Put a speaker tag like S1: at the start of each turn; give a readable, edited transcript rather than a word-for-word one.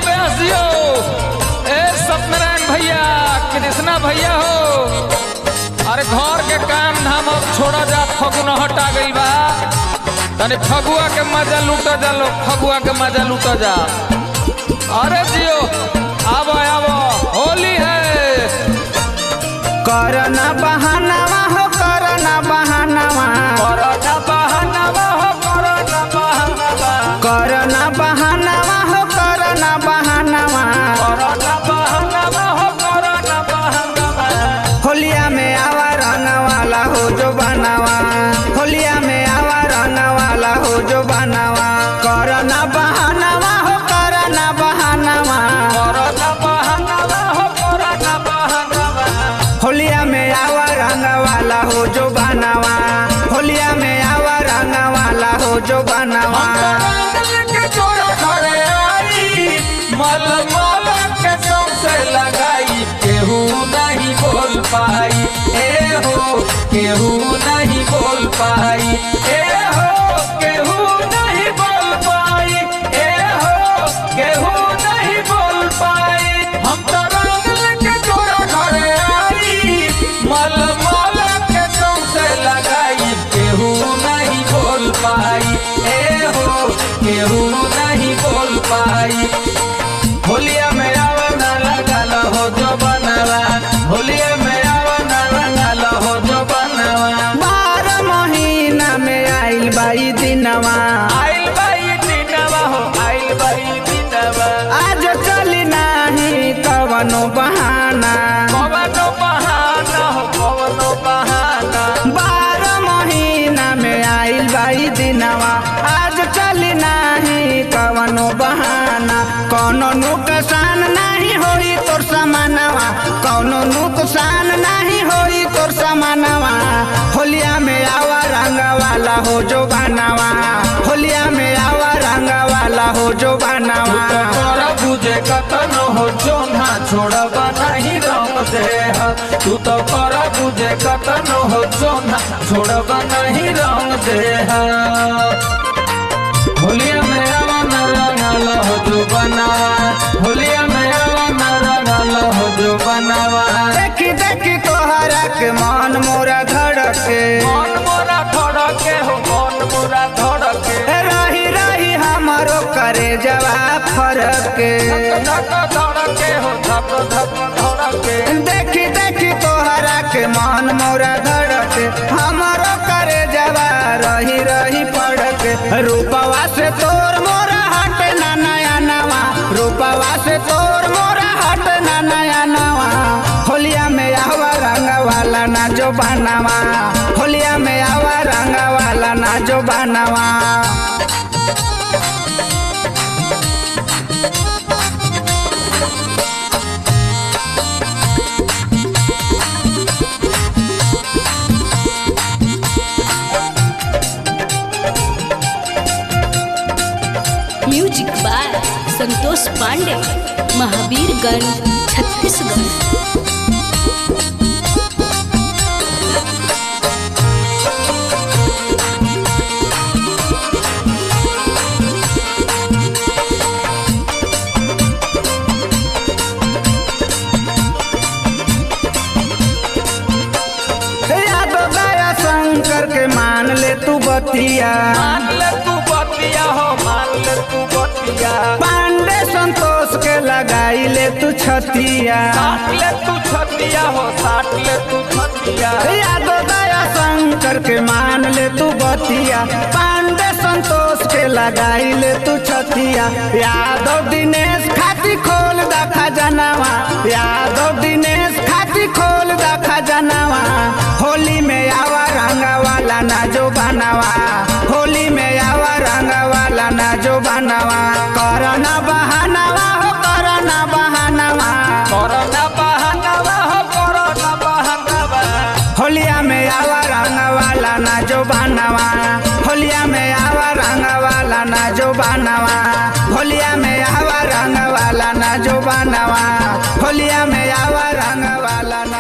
S1: बेहसियो ए सत्यनारायण भैया कृष्णा भैया हो। अरे घर के काम धाम अब छोड़ा जा, फगुन हटा गई बा, तने फगुआ के मजा लूटा जा लो, फगुआ के मजा लूटा जा। अरे जियो आबो आबो होली है।
S2: करना बहानावा हो, करना बहानावा,
S1: करना बहानावा हो, करना बहानावा,
S2: करना बहानावा हो, करना बहानावा,
S1: करना बहानावा हो, करना बहानावा।
S2: होलिया में आवा रंग वाला हो जो बनावा, होलिया में आवा रंग वाला हो जो बनावा। करना बहानावा हो, करना बहानावा,
S1: करना बहानावा हो, करना बहानावा।
S2: होलिया में आवा रंग वाला हो जो बनावा, होलिया में आवा रंग वाला हो जो बनावा।
S1: मल मल के सौंसे लगाई, केहू नहीं बोल पाई, ए हो केहू नहीं बोल पाई, ए हो केहू नहीं बोल पाई, ए हो केहू नहीं बोल पाई। हम तो रंग के तोरा घरे आई, मल मल के सौंसे लगाई, केहू नहीं बोल पाई, ए हो केहू नहीं बोल पाई। होलिया में आवा ना लगाल हो जो बनावा, होलिया में आवा ना लगाल हो जो बनावा।
S2: 12 महीना में आइल बाई दिनवा,
S1: आइल बाई दिनवा हो, आइल बाई दिनवा।
S2: आज चली नाही कवनो बहाना,
S1: कवनो बहाना हो, कवनो बहाना।
S2: 12 महीना में आइल बाई दिनवा, आज चली नाही कवनो बहाना। कौनो नुकसान नहीं होई तोर समानवा, कौनो नुकसान नहीं होई तोर समानवा। होलिया में आवा रंग वाला हो जो बनावा, होलिया में आवा रंग वाला हो जो बनावा।
S1: तोरा बुझे कतन हो जो ना छोड़ब नहीं रंग दे, तू तो तोरा बुझे कतन हो जो ना छोड़ब नहीं रंग दे। होलिया में आवा ना रंगल हो जो बनावा, होलिया में आवा ना रंगल हो जो बनावा।
S2: देखी देखी तोहरा के मन मोरा धड़के,
S1: मन मोरा धड़के हो, मन मोरा धड़के।
S2: रही रही हमारो करे जवाब फरके।
S1: धक धड़के हो, धक धक धड़के।
S2: देखी देखी तोहरा के मन मोरा धड़के, हमारो करे जवाब रही रही पड़के। रूपवा से तोर मोरा हट ना नया नवा, रूपवा से तोर मोरा हट ना नया नवा। होलिया में आवा रंग वाला ना जो बनावा, होलिया में आवा रंग वाला ना जो बनावा।
S3: Music by Santosh Pandey, Mahavirganj Chhattisgarh.
S2: शंकर के मान ले तू बतिया,
S1: मान ले तू बतिया हो, मान ले तू बतिया।
S2: पांडे संतोष के लगाई ले तू छतिया,
S1: साट ले तू छतिया हो, साट ले तू छतिया।
S2: यादव दया शंकर के मान ले तू बतिया, पांडे संतोष के लगाई ले तू छतिया। यादव दिनेश खाती खोल दा खजनावा, यादव दिनेश खाती खोल दा खजनावा। होली में आवा रंग वाला ना जो बनावा, होली में आवा रंग वाला ना जो बनावा। करना बहानावा हो, करना बहानावा,
S1: करना बहानावा हो, करना बहानावा।
S2: होलिया में आवा रंग वाला ना जो बनावा, होलिया में आवा रंग वाला ना जो बनावा। होलिया में आवा रंग वाला ना जो बनावा, होलिया में आवा रंग वाला ना